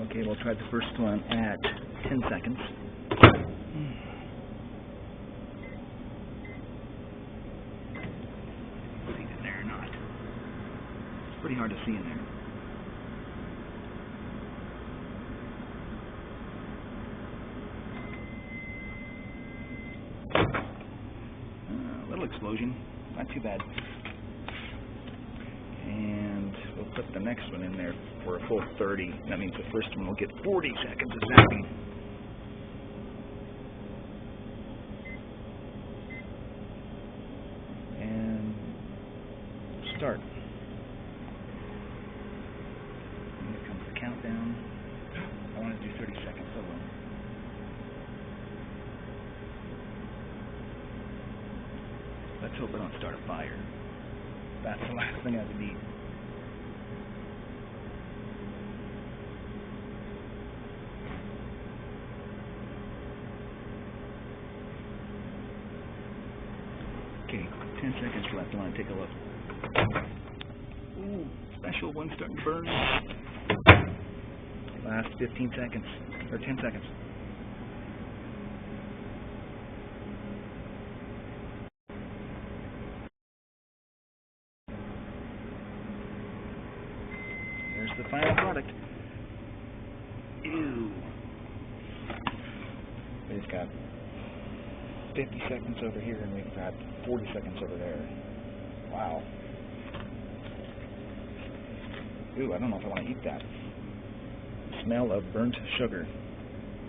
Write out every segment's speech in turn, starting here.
Okay, we'll try the first one at 10 seconds. See it in there or not. It's pretty hard to see in there. A little explosion, not too bad. And we'll put the next one in there for a full 30. That means the first one will get 40 seconds of zapping. And start. And here comes the countdown. I want to do 30 seconds solo. Let's hope I don't start a fire. That's the last thing I would need. Okay, 10 seconds left. I want to take a look. Ooh, special one starting to burn. Last 15 seconds, or 10 seconds. There's the final product. Ew. We've got 50 seconds over here, and we've got 40 seconds over there. Wow. Ooh, I don't know if I want to eat that. Smell of burnt sugar.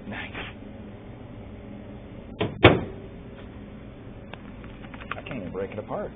Nice. I can't even break it apart.